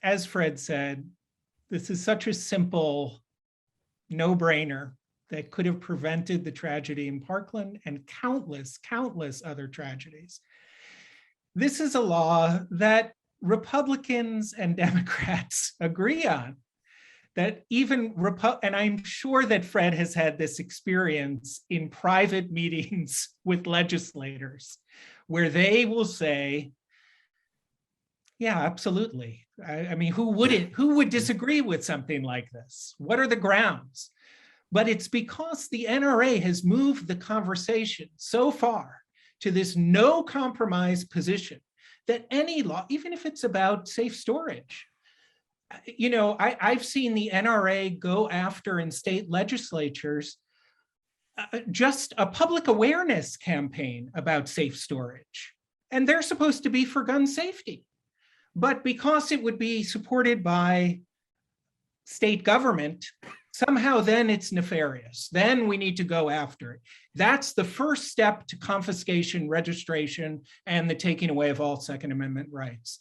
as Fred said, this is such a simple no-brainer that could have prevented the tragedy in Parkland and countless other tragedies. This is a law that Republicans and Democrats agree on. That even, and I'm sure that Fred has had this experience in private meetings with legislators, where they will say, yeah, absolutely. I mean, who would disagree with something like this? What are the grounds? But it's because the NRA has moved the conversation so far to this no compromise position that any law, even if it's about safe storage, you know, I've seen the NRA go after in state legislatures just a public awareness campaign about safe storage. And they're supposed to be for gun safety. But because it would be supported by state government, somehow then it's nefarious. Then we need to go after it. That's the first step to confiscation, registration, and the taking away of all Second Amendment rights.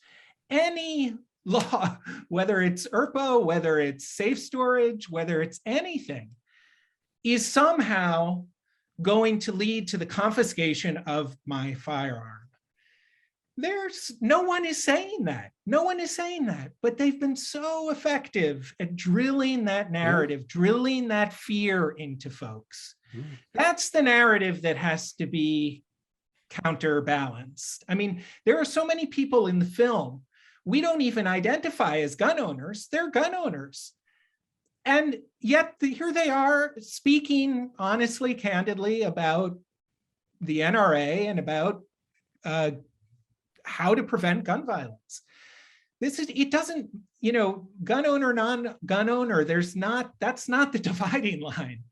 Any law, whether it's ERPA, whether it's safe storage, whether it's anything, is somehow going to lead to the confiscation of my firearm. No one is saying that. No one is saying that, but they've been so effective at drilling that narrative, drilling that fear into folks. That's the narrative that has to be counterbalanced. I mean, there are so many people in the film we don't even identify as gun owners. They're gun owners. And yet here they are speaking honestly, candidly about the NRA and about how to prevent gun violence. It doesn't, you know, gun owner, non-gun owner, that's not the dividing line.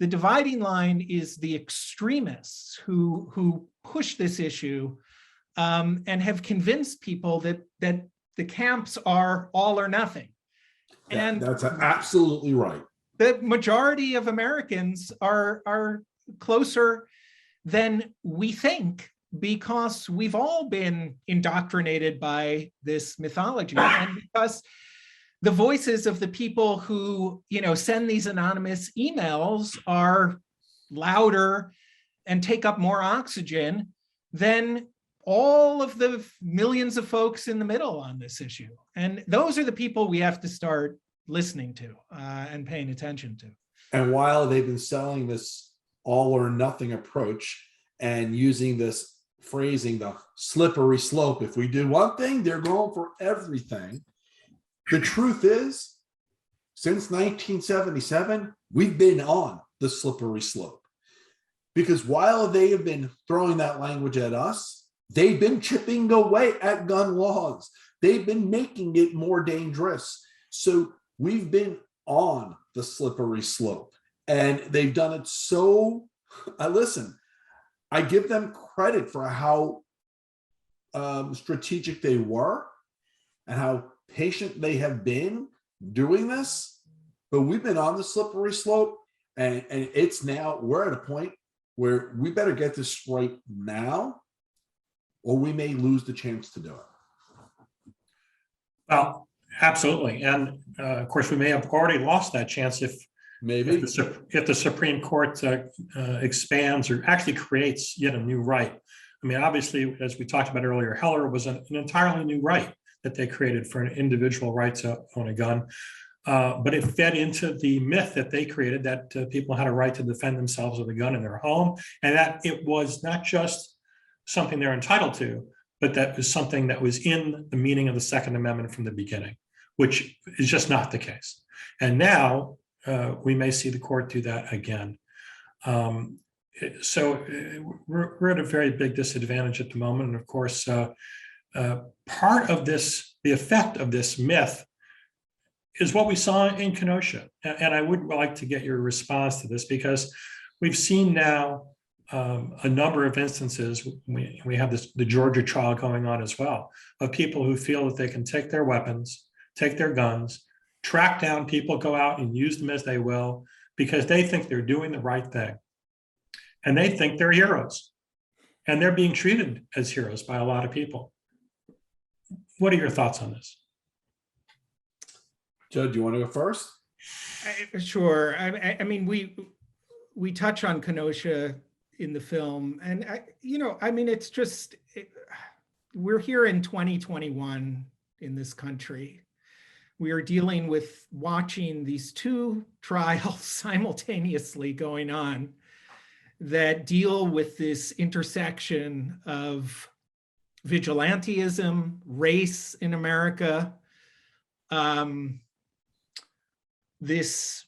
The dividing line is the extremists who push this issue and have convinced people that the camps are all or nothing. And that's absolutely right. The majority of Americans are closer than we think, because we've all been indoctrinated by this mythology, and because the voices of the people who, send these anonymous emails are louder and take up more oxygen than all of the millions of folks in the middle on this issue. And those are the people we have to start listening to and paying attention to. And while they've been selling this all or nothing approach and using this phrasing, the slippery slope, if we do one thing, they're going for everything. The truth is, since 1977, we've been on the slippery slope. Because while they have been throwing that language at us, they've been chipping away at gun laws. They've been making it more dangerous. So we've been on the slippery slope. And they've done it so, listen, I give them credit for how strategic they were and how patient they have been doing this, but we've been on the slippery slope, and it's now, we're at a point where we better get this right now, or we may lose the chance to do it. Well, absolutely. And of course, we may have already lost that chance if the Supreme Court expands or actually creates yet a new right. I mean, obviously, as we talked about earlier, Heller was an entirely new right that they created for an individual right to own a gun. But it fed into the myth that they created that people had a right to defend themselves with a gun in their home, and that it was not just something they're entitled to, but that was something that was in the meaning of the Second Amendment from the beginning, which is just not the case. And now we may see the court do that again. So we're at a very big disadvantage at the moment. And of course, part of this, the effect of this myth is what we saw in Kenosha. And I would like to get your response to this, because we've seen now a number of instances. We have the Georgia trial going on as well, of people who feel that they can take their weapons, take their guns, track down people, go out and use them as they will, because they think they're doing the right thing. And they think they're heroes. And they're being treated as heroes by a lot of people. What are your thoughts on this? Judd, do you want to go first? Sure. I mean, we touch on Kenosha in the film, and it's just, we're here in 2021 in this country. We are dealing with watching these two trials simultaneously going on that deal with this intersection of vigilantism, race in America, this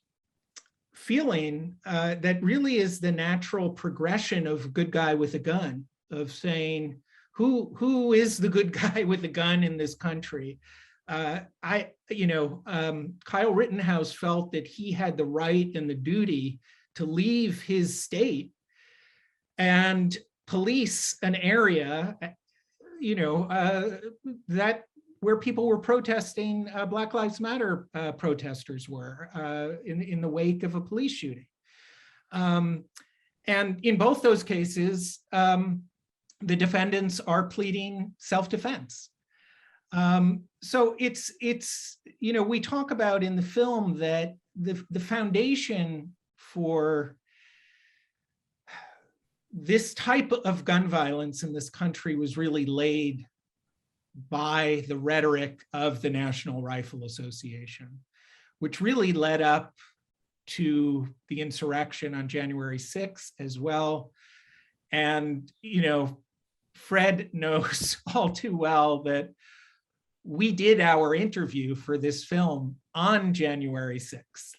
feeling that really is the natural progression of good guy with a gun, of saying, who is the good guy with a gun in this country? Kyle Rittenhouse felt that he had the right and the duty to leave his state and police an area, that where people were protesting, Black Lives Matter protesters were in the wake of a police shooting. And in both those cases, the defendants are pleading self-defense. So it's we talk about in the film that the foundation for this type of gun violence in this country was really laid by the rhetoric of the National Rifle Association, which really led up to the insurrection on January 6th as well. And, Fred knows all too well that we did our interview for this film on January 6th,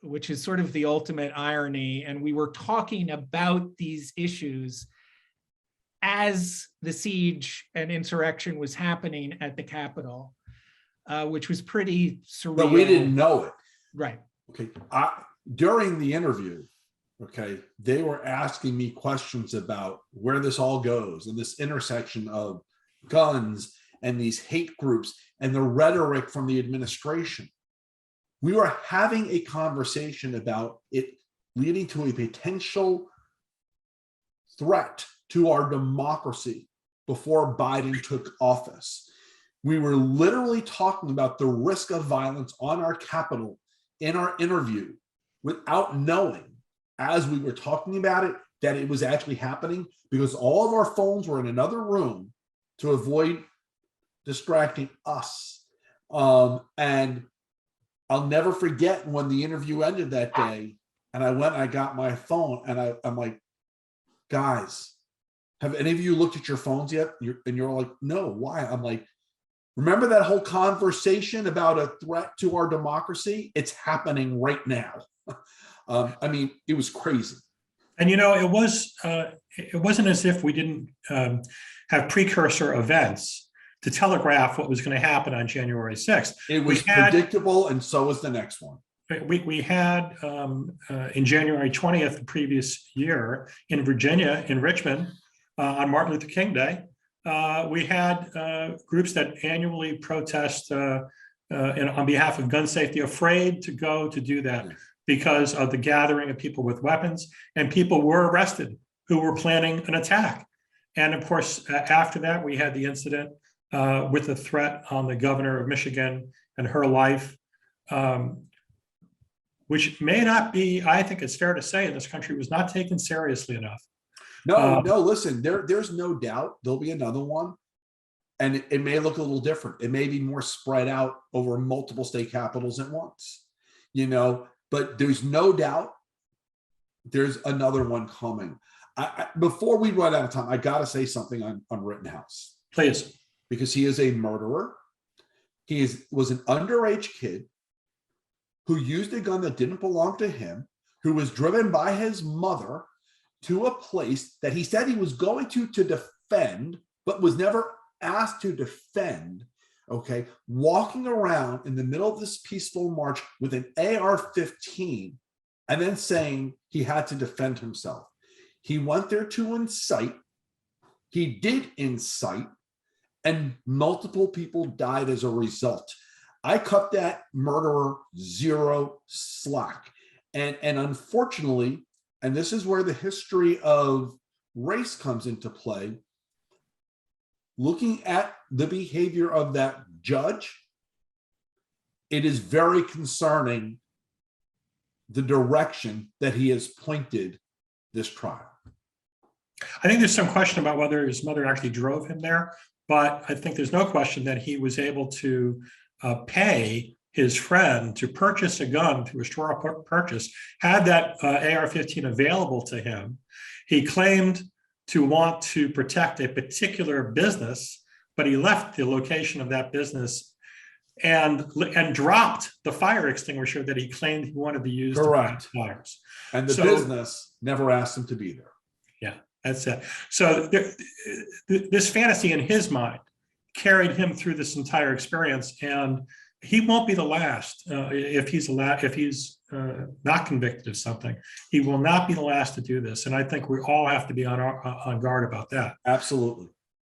which is sort of the ultimate irony. And we were talking about these issues as the siege and insurrection was happening at the Capitol, which was pretty surreal. But we didn't know it. Right. Okay. During the interview, okay, they were asking me questions about where this all goes and this intersection of guns and these hate groups and the rhetoric from the administration. We were having a conversation about it leading to a potential threat to our democracy before Biden took office. We were literally talking about the risk of violence on our Capitol in our interview without knowing, as we were talking about it, that it was actually happening, because all of our phones were in another room to avoid distracting us. And I'll never forget when the interview ended that day, and I went and I got my phone, and I'm like, guys, have any of you looked at your phones yet? And you're like, no, why? I'm like, remember that whole conversation about a threat to our democracy? It's happening right now. I mean, it was crazy. And it wasn't as if we didn't have precursor events to telegraph what was going to happen on January 6th. It was predictable, and so was the next one. We had in January 20th, the previous year, in Virginia, in Richmond, on Martin Luther King Day, we had groups that annually protest on behalf of gun safety, afraid to go to do that because of the gathering of people with weapons, and people were arrested who were planning an attack. And of course, after that, we had the incident with the threat on the governor of Michigan and her life, which may not be, I think it's fair to say, in this country was not taken seriously enough. No, listen, there's no doubt there'll be another one, and it may look a little different. It may be more spread out over multiple state capitals at once, but there's no doubt there's another one coming. Before we run out of time, I got to say something on Rittenhouse. Please. Because he is a murderer. He was an underage kid who used a gun that didn't belong to him, who was driven by his mother to a place that he said he was going to defend, but was never asked to defend, okay? Walking around in the middle of this peaceful march with an AR-15 and then saying he had to defend himself. He went there to incite. He did incite, and multiple people died as a result. I cut that murderer zero slack. And unfortunately, and this is where the history of race comes into play, looking at the behavior of that judge, it is very concerning the direction that he has pointed this trial. I think there's some question about whether his mother actually drove him there, but I think there's no question that he was able to pay his friend to purchase a gun through a store purchase, had that AR-15 available to him. He claimed to want to protect a particular business, but he left the location of that business and dropped the fire extinguisher that he claimed he wanted to use. Correct. To fight fires. And the business never asked him to be there. Yeah, that's it. So this fantasy in his mind carried him through this entire experience, and he won't be the last. If he's not convicted of something, he will not be the last to do this. And I think we all have to be on guard about that. Absolutely.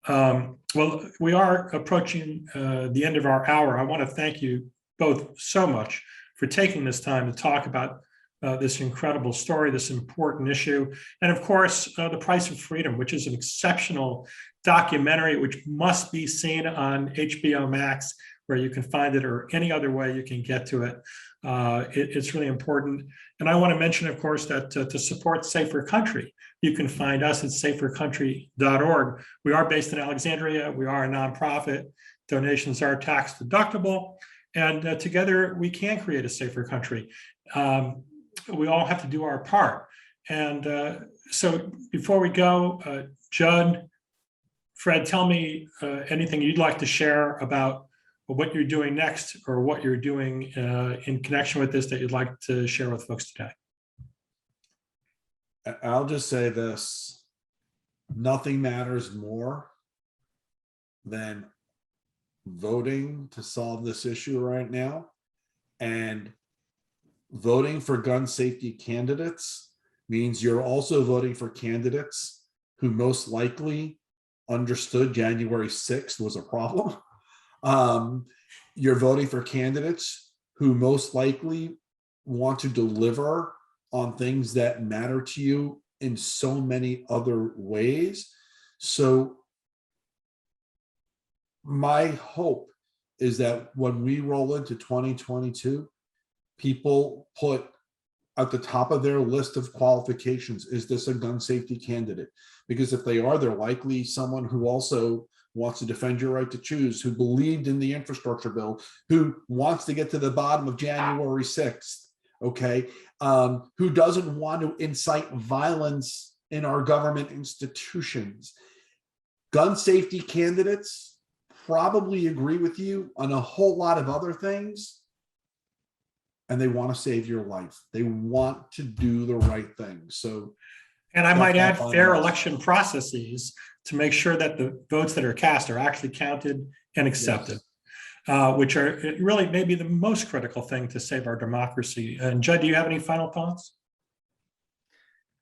Well, we are approaching the end of our hour. I want to thank you both so much for taking this time to talk about this incredible story, this important issue, and of course, The Price of Freedom, which is an exceptional documentary which must be seen on HBO Max, where you can find it, or any other way you can get to it. It's really important. And I want to mention, of course, that to support Safer Country, you can find us at safercountry.org. We are based in Alexandria. We are a nonprofit. Donations are tax deductible. And together we can create a safer country. We all have to do our part. And so before we go, Judd, Fred, tell me anything you'd like to share about what you're doing next, or what you're doing in connection with this that you'd like to share with folks today. I'll just say this: nothing matters more than voting to solve this issue right now, and voting for gun safety candidates means you're also voting for candidates who most likely understood January 6th was a problem. You're voting for candidates who most likely want to deliver on things that matter to you in so many other ways. So my hope is that when we roll into 2022, people put at the top of their list of qualifications, is this a gun safety candidate? Because if they are, they're likely someone who also wants to defend your right to choose, who believed in the infrastructure bill, who wants to get to the bottom of January 6th, okay? Who doesn't want to incite violence in our government institutions. Gun safety candidates probably agree with you on a whole lot of other things, and they want to save your life. They want to do the right thing. So, and I might add fair election processes to make sure that the votes that are cast are actually counted and accepted, which are really maybe the most critical thing to save our democracy. And Judd, do you have any final thoughts?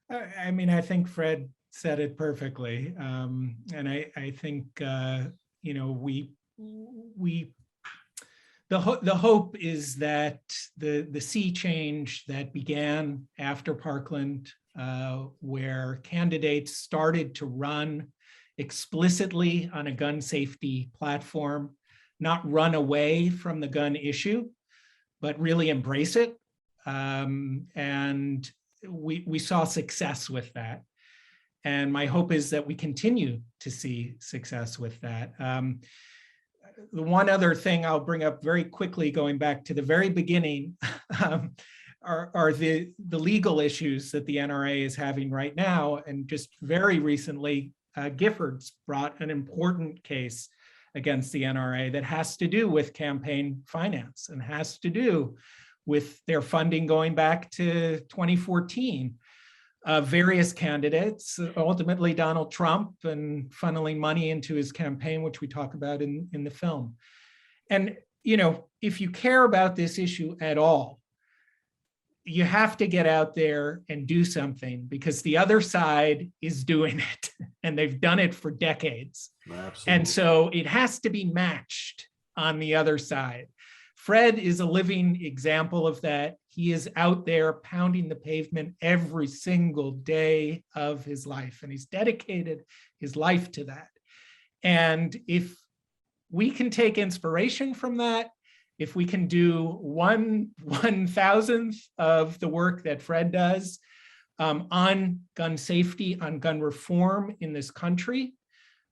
I mean, I think Fred said it perfectly. And I think, you know, the hope is that the sea change that began after Parkland, where candidates started to run explicitly on a gun safety platform, not run away from the gun issue, but really embrace it. And we saw success with that. And my hope is that we continue to see success with that. The one other thing I'll bring up very quickly, going back to the very beginning, are the legal issues that the NRA is having right now. And just very recently, Giffords brought an important case against the NRA that has to do with campaign finance and has to do with their funding going back to 2014. Various candidates, ultimately Donald Trump, and funneling money into his campaign, which we talk about in the film. And, you know, if you care about this issue at all, you have to get out there and do something, because the other side is doing it and they've done it for decades. Absolutely. And so it has to be matched on the other side. Fred is a living example of that. He is out there pounding the pavement every single day of his life, and he's dedicated his life to that. And if we can take inspiration from that, if we can do 1/1000th of the work that Fred does on gun safety, on gun reform in this country,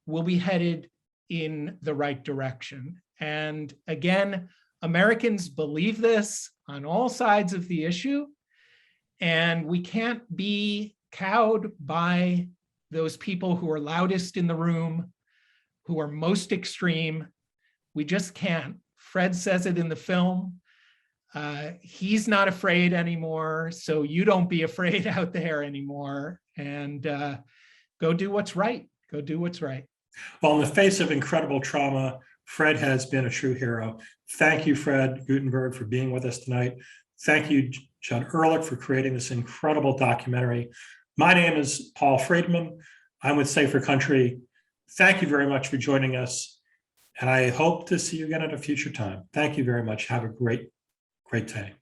we'll be headed in the right direction. And again, Americans believe this on all sides of the issue, and we can't be cowed by those people who are loudest in the room, who are most extreme. We just can't. Fred says it in the film. He's not afraid anymore, so you don't be afraid out there anymore, and go do what's right. Go do what's right. Well, in the face of incredible trauma, Fred has been a true hero. Thank you, Fred Guttenberg, for being with us tonight. Thank you, Judd Ehrlich, for creating this incredible documentary. My name is Paul Friedman. I'm with Safer Country. Thank you very much for joining us, and I hope to see you again at a future time. Thank you very much. Have a great day.